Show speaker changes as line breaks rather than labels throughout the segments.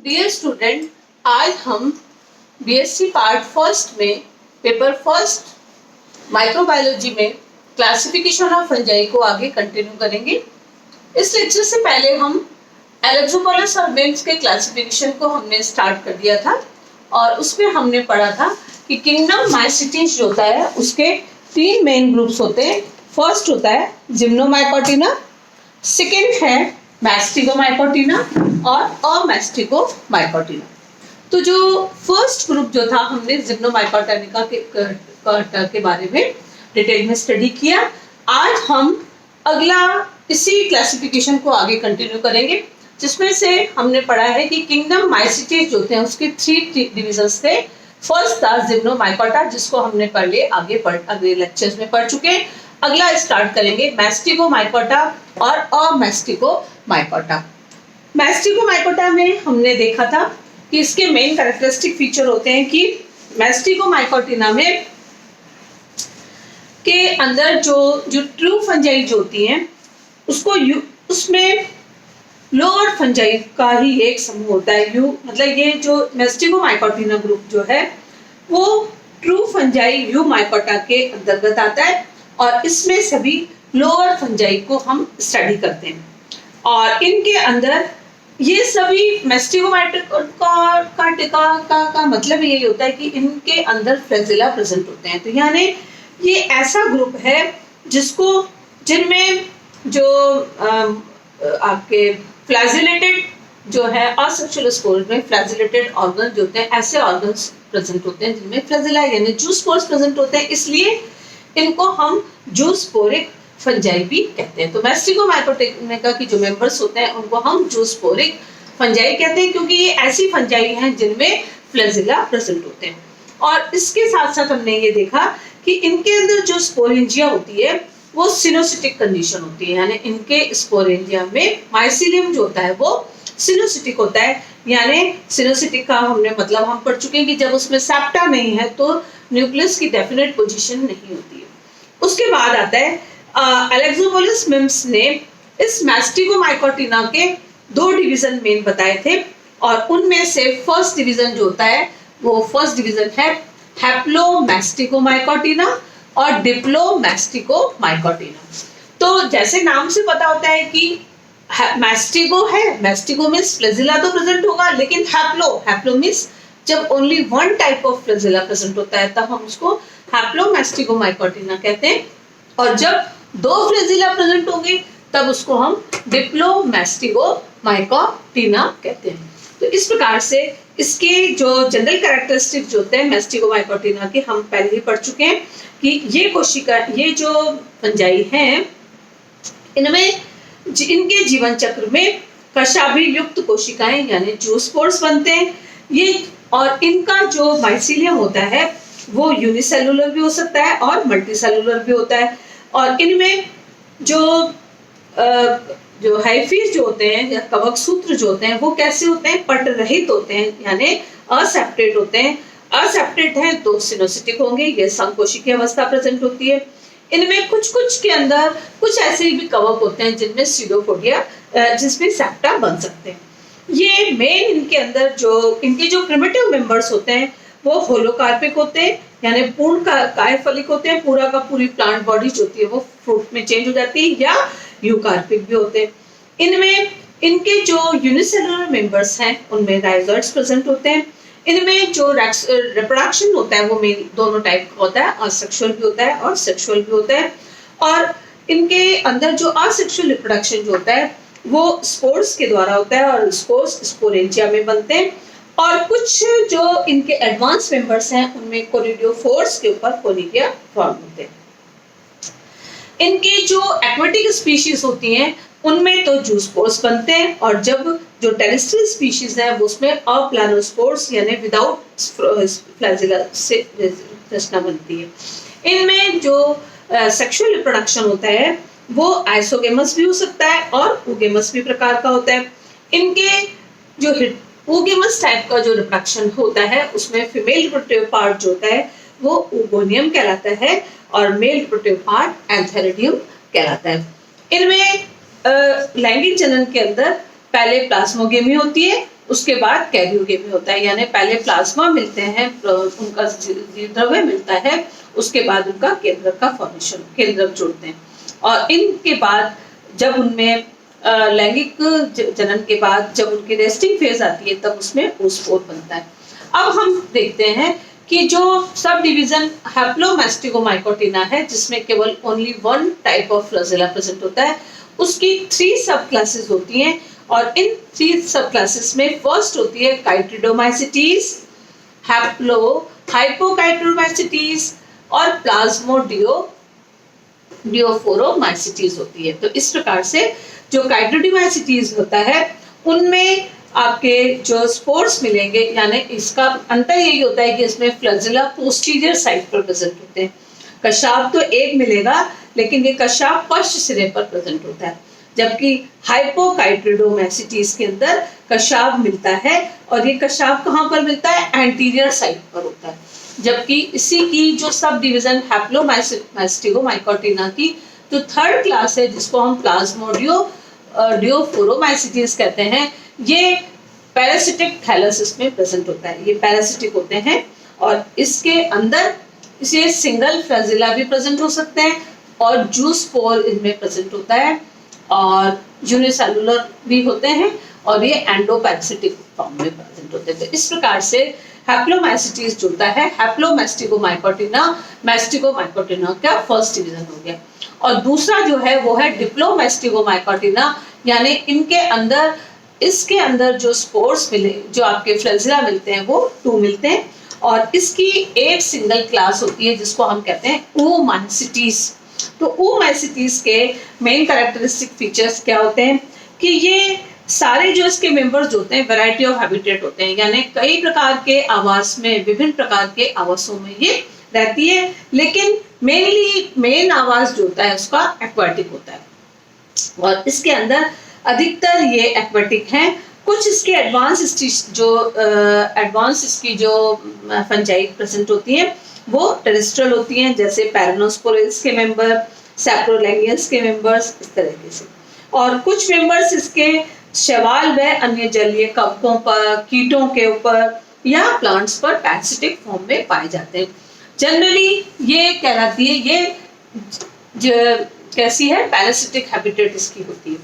Dear student, आज हम BSc part first में पेपर फर्स्ट माइक्रोबायोलॉजी में क्लासिफिकेशन ऑफ फंजाई को आगे कंटिन्यू करेंगे। इस लेक्चर से पहले हम एलेक्सोपोलिस और मिम्स के क्लासिफिकेशन को हमने स्टार्ट कर दिया था और उसमें हमने पढ़ा था कि किंगडम माइसिटीज जो होता है उसके तीन मेन ग्रुप्स होते हैं। फर्स्ट होता है जिम्नोमाइकोटिना, सेकेंड है मैस्टिगोमाइकोटिना और अमैस्टिगोमाइकोटिना। तो जो फर्स्ट ग्रुप जो था हमने जिम्नोमाइकोटिना के बारे में डिटेल में स्टडी किया। आज हम अगला इसी क्लासिफिकेशन को आगे कंटिन्यू करेंगे, जिसमें से हमने पढ़ा है कि किंगडम माइसिटीज जो थे उसके थ्री डिविजन्स थे। फर्स्ट था जिम्नोमाइकोटा, जिसको हमने पहले अगले लेक्चर्स में पढ़ चुके हैं। अगला स्टार्ट करेंगे मैस्टिगोमाइकोटा और अमैस्टिगोमाइकोटा। मैस्टिगोमाइकोटा में हमने देखा था कि इसके मेन कैरेक्टरिस्टिक फीचर होते हैं कि मैस्टिगोमाइकोटिना में के अंदर जो ट्रू फंजाई जो होती हैं उसमें लोअर फंजाई का ही एक समूह होता है। मतलब ये जो मैस्टिगोमाइकोटिना ग्रुप जो है वो ट्रू फंजाई यूमाइकोटा के अंतर्गत आता है और इसमें सभी लोअर फंजाई को हम स्टडी करते हैं। और इनके अंदर ये सभी मैस्टिगोमाइकोटा का मतलब यही होता है कि इनके अंदर फ्लैजिला प्रेजेंट होते हैं। तो यानी ये ऐसा ग्रुप है जिनमें जो आपके फ्लैजिलेटेड जो है असेक्सुअल स्पोर्स में फ्लैजिलेटेड ऑर्गन जो होते हैं, ऐसे ऑर्गन्स प्रेजेंट होते हैं जिनमें फ्लैजिला यानी जूस्पोर्स प्रेजेंट होते हैं, इसलिए इनको हम जूस्पोरिक फंजाई भी कहते हैं। तो मैस्टिगोमाइकोटिना की जो मेंबर्स होते हैं उनको हम जूस्पोरिक फंजाई कहते हैं, क्योंकि ये ऐसी फंजाई हैं जिनमें फ्लैजिला प्रेजेंट होते हैं। और इसके साथ साथ हमने ये देखा कि इनके अंदर जो स्पोरेंजिया होती है वो सिनोसिटिक कंडीशन होती है, यानी इनके स्पोरेंजिया में माइसिलियम जो होता है वो सिनोसिटिक होता है। यानी सिनोसिटिक का हमने मतलब हम पढ़ चुके हैं कि जब उसमें सेप्टा नहीं है तो न्यूक्लियस की डेफिनेट पोजीशन नहीं होती है। उसके बाद आता है एलेक्सोपोलिस मिम्स ने इस मैस्टिगोमाइकोटिना के दो डिवीजन मेन बताए थे और उनमें से फर्स्ट डिवीजन जो होता है वो फर्स्ट डिवीजन है हैप्लोमैस्टिगोमाइकोटिना और डिप्लोमैस्टिगोमाइकोटिना। तो जैसे नाम से पता होता है कि मैस्टिगो है, मैस्टिगो मींस फ्लैजिला तो प्रेजेंट होगा, लेकिन हैप्लो मींस जब only one type of flagella present होता है तब हम उसको हैप्लोमैस्टिगोमाइकोटिना कहते हैं, और जब दो फ्लैजिला प्रेजेंट होंगे तब उसको हम डिप्लोमैस्टिगोमाइकोटिना कहते हैं। तो इस प्रकार से इसके जो जनरल कैरेक्टरिस्टिक जो होते हैं मैस्टिगोमाइकोटिना के हम पहले ही पढ़ चुके हैं कि ये जो फंजाई हैं इनमें इनके जीवन चक्र में कशाभी युक्त कोशिकाएं यानी जूस्पोर्स बनते हैं। ये और इनका जो माइसिलियम होता है वो यूनिसेलुलर भी हो सकता है और मल्टीसेलुलर भी होता है। और इनमें जो हाइफीज जो होते हैं या कवक सूत्र जो होते हैं वो कैसे होते हैं, पट रहित होते हैं, यानी असेप्टेड होते हैं। असेप्टेड है तो सिनोसिटिक होंगे, ये संकोशिकी अवस्था प्रेजेंट होती है। इनमें कुछ के अंदर कुछ ऐसे भी कवक होते हैं जिनमें सीडोपोडिया जिसमें सेप्टा बन सकते हैं। ये मेन इनके जो प्रिमिटिव मेंबर्स होते हैं वो होलोकार्पिक होते हैं, यानी पूर्ण कायफलिक होते हैं, पूरा का पूरी प्लांट बॉडी जो होती है वो फ्रूट में चेंज हो जाती है, या यूकार्पिक भी होते हैं। इनमें इनके जो यूनिसेलुलर मेंबर्स हैं उनमें राइजोइड्स प्रेजेंट होते हैं। इनमें जो रिप्रोडक्शन होता है वो मेन दोनों टाइप का होता है, असेक्सुअल भी होता है और सेक्सुअल भी होता है। और इनके अंदर जो असेक्सुअल रिप्रोडक्शन जो होता है वो स्पोर्स के द्वारा होता है और स्पोर्स स्पोरेंजिया में बनते हैं। और कुछ जो इनके एडवांस मेंबर्स हैं उनमें कोनिडियोफोर्स के ऊपर कोनिडिया फॉर्म होते हैं। इनके जो एक्वेटिक स्पीशीज होती हैं उनमें तो जूस्पोर्स बनते हैं, और जब जो टेरेस्ट्रियल स्पीशीज है वो उसमें अप्लानोस्पोर्स यानी विदाउट फ्लैजिला से रचना बनती है। इनमें जो सेक्सुअल रिप्रोडक्शन होता है वो आइसोगेमस भी हो सकता है और ओगेमस भी प्रकार का होता है। इनके जो ओगेमस टाइप का जो रिप्रोडक्शन होता है उसमें फीमेल रिप्रोडक्टिव पार्ट जो होता है वो ओगोनियम कहलाता है और मेल रिप्रोडक्टिव पार्ट एंथेरिडियम कहलाता है। इनमें लैंगिक जनन के अंदर पहले प्लाज्मोगेमी होती है उसके बाद कैरियोगेमी होता है, यानी पहले प्लाज्मा मिलते हैं, उनका द्रव्य मिलता है, उसके बाद उनका केंद्रक का फॉर्मेशन, केंद्रक जुड़ते हैं, और इनके बाद जब उनमें लैंगिक जनन के बाद जब उनकी रेस्टिंग फेज आती है तब उसमें oospore बनता है। अब हम देखते हैं कि जो सब डिवीजन हैप्लोमास्टिगोमाइकोटिना है, जिसमें केवल only one type of flagella present होता है, उसकी 3 सब क्लासेस होती हैं, और इन 3 सब क्लासेस में फर्स्ट होती है काइट्रिडोमाइसिटीज, हाइपोकाइट्रोमाइसिटीज और प्लाज्मोडियोफोरोमाइसिटीज होती है। तो इस प्रकार से जो काइट्रिडोमाइसिटीज होता है उनमें आपके जो स्पोर्स मिलेंगे, यानी इसका अंतर यही होता है कि इसमें फ्लैजेला पोस्टीरियर साइड पर प्रेजेंट होते हैं। कशाप तो एक मिलेगा, लेकिन ये कशाप पश्च सिरे पर प्रेजेंट होता है, जबकि हाइपोकाइट्रिडोमाइसिटीज के अंदर कशाप मिलता है, और ये कशाप कहाँ पर मिलता है? एंटीरियर साइड पर होता है। जबकि इसी की जो सब डिवीजन हैप्लोमास्टिगोमाइकोटिना की जो थर्ड क्लास है, जिसको हम प्लाज्मोडियोफोरोमाइसिटीज कहते हैं, ये पैरासिटिक थैलेसिस में प्रेजेंट होता है। ये पैरासिटिक होते हैं, और इसके अंदर इसे सिंगल फ्लैजेला भी प्रेजेंट हो सकते हैं, और जूस्पोर इनमें प्रेजेंट होता है, और यूनिसेलुलर भी होते हैं, और ये एंडोपैरासिटिक फॉर्म में प्रेजेंट होते हैं। तो इस प्रकार से हैप्लोमाइसिटीज जुड़ता है हैप्लोमास्टिगोमाइकोटिना, मास्टिगोमाइकोटिना का फर्स्ट डिवीजन हो गया। और दूसरा जो है वो है डिप्लोमास्टिगोमाइकोटिना, यानी इनके अंदर, इसके अंदर जो स्पोर्स मिले, जो आपके फ्लैजेला मिलते हैं, वो 2 मिलते हैं, और इसकी एक सिंगल क्लास होती है जिसको हम कहते हैं oomaicites। तो oomaicites के मेन कैरेक्टरिस्टिक फीचर्स क्या होते हैं कि ये सारे जो इसके मेंबर्स होते हैं वैरायटी ऑफ हैबिटेट होते हैं, यानी कई प्रकार के आवास में, विभिन्न प्रकार के आवासों में ये रहती है, लेकिन मेन आवास जो होता है उसका एक्वाटिक होता है, और इसके अंदर अधिकतर ये एक्वाटिक हैं। कुछ इसके एडवांस इसकी जो फंजाई प्रेजेंट होती हैं वो टेरेस्ट्रियल होती हैं, जैसे पैरानोस्पोरेल्स के मेंबर, सैप्रोलैंगियंस के मेंबर्स, इस तरीके से। और कुछ मेंबर्स इसके शैवाल व अन्य जलीय कवकों पर, कीटों के ऊपर या प्लांट्स पर पैरासिटिक फॉर्म में पाए जाते हैं। जनरली ये कहलाती है, ये जो कैसी है, पैरासिटिक हैबिटेट इसकी होती है।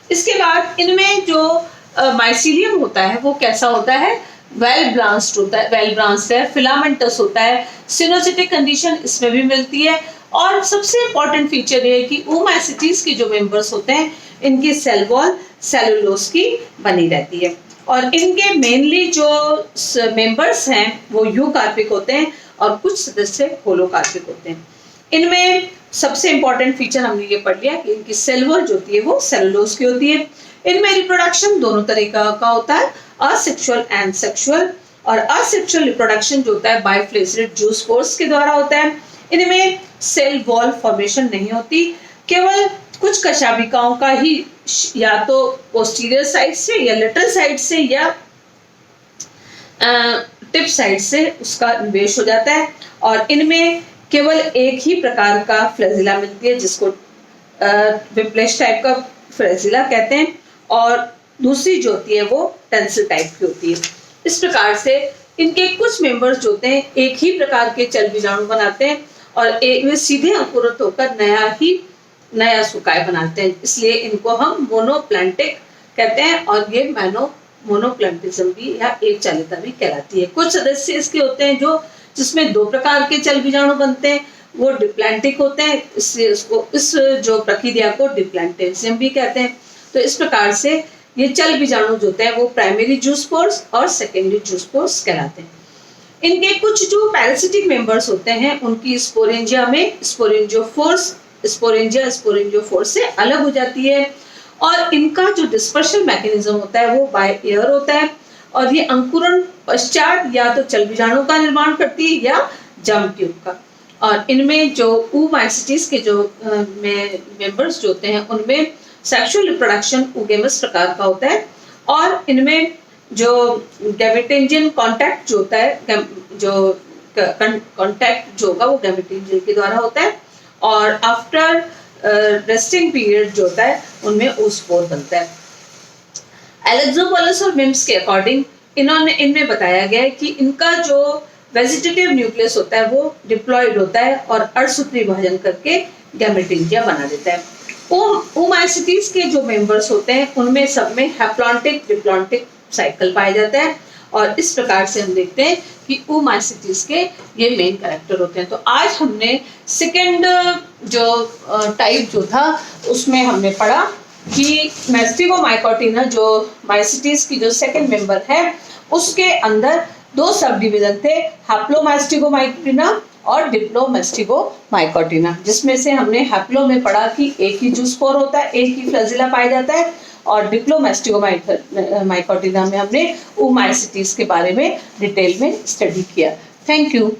इसके बाद इनमें जो माइसीलियम होता है वो कैसा होता है? वेल ब्रांच्ड होता है, वेल ब्रांच्ड है, फिलामेंटस होता है, सिनोसिटिक कंडीशन इसमें भी मिलती है। और सबसे इंपॉर्टेंट फीचर ये है कि oomaicites के जो मेंबर्स होते हैं इनकी सेल वॉल सेलुलोज की बनी रहती है, और इनके मेनली जो मेंबर्स हैं वो यूकार्पिक होते हैं, और कुछ सदस्य होलोकार्पिक होते हैं। इनमें सबसे इंपॉर्टेंट फीचर हमने ये पढ़ लिया कि इनकी सेल वॉल जो होती है वो सेलुलोज की होती है। इनमें रिप्रोडक्शन दोनों तरीका का होता है, असेक्सुअल एंड सेक्सुअल, और असेक्सुअल रिप्रोडक्शन जो होता है बाइफ्लेजिलेट जूस्पोर्स के द्वारा होता है। इनमें सेल वॉल फॉर्मेशन नहीं होती, केवल कुछ कशाभिकाओं का ही या तो पोस्टीरियर साइड से या लेटरल साइड से या टिप साइड से उसका निवेश हो जाता है, और इनमें केवल एक ही प्रकार का फ्लैजिला मिलती है जिसको विप्लेश टाइप का फ्लैजिला कहते हैं, और दूसरी जो होती है वो टेंसिल टाइप की होती है। इस प्रकार से इनके कुछ मेंबर्स जो होते हैं एक ही प्रकार के चल बीजाणु बनाते हैं, और वे सीधे अंकुरित होकर नया सुकाय बनाते हैं, इसलिए इनको हम मोनोप्लांटिक कहते हैं, और ये मोनोप्लांटिज्म भी या एक चालिता भी कहलाती है। कुछ सदस्य इसके होते हैं जो जिसमें 2 प्रकार के चल बीजाणु बनते हैं, वो डिप्लांटिक होते हैं, इसलिए उसको इस जो प्रक्रिया को डिप्लांटिज्म भी कहते हैं। तो इस प्रकार से ये चल बीजाणु जो होते हैं वो प्राइमरी जूस्पोर्स और सेकेंडरी जूस्पोर्स कहलाते हैं। इनके कुछ जो पैरासिटिक मेंबर्स होते हैं उनकी स्पोरेंजिया में स्पोरेंजिया से अलग हो जाती है, और इनका जो डिस्पर्शन मैकेनिज्म होता है वो बाय एयर होता है, और ये अंकुरण पश्चात या तो चल बीजाणु का निर्माण करती है या जर्म ट्यूब का। और इनमें जो oomaicites के जो मेंबर्स जो होते हैं उनमें सेक्सुअल रिप्रोडक्शन oogamous प्रकार का होता है, और इनमें जो गैमेटेंजियन कांटेक्ट जो होता है, जो कांटेक्ट जो होगा वो गैमेटेंजियन के द्वारा होता है, और आफ्टर रेस्टिंग पीरियड जो होता है उनमें oospore बनता है। एलेक्सोपोलिस और मिम्स के अकॉर्डिंग इनमें बताया गया है कि इनका जो वेजिटेटिव न्यूक्लियस होता है वो डिप्लॉयड होता है और अर्धसूत्री विभाजन करके गैमेटोइडिया बना देता है। ओमाइसीटीज के जो मेंबर्स होते हैं उनमें सब में हैप्लॉन्टिक डिप्लॉन्टिक साइकिल पाया जाता है और इस प्रकार से हम देखते हैं कि ओमाइसीटीज के ये मेन कैरेक्टर होते हैं। तो आज हमने सेकेंड जो टाइप जो था उसमें हमने पढ़ा कि मैस्टिगोमाइकोटिना जो माइसीटीज की जो सेकेंड मेंबर है उसके अंदर दो सब डिवीजन थे, हैप्लोमास्टिगोमाइकोटिना और डिप्लोमास्टिगोमाइकोटिना, जिसमें से हमने हैप्लो में पढ़ा कि एक ही जूस्पोर होता है, एक ही फ्लैजिला पाया जाता है, और डिप्लोमास्टिगोमाइकोटिना में हमने ओमाइसीटीज के बारे में डिटेल में स्टडी किया। Thank you.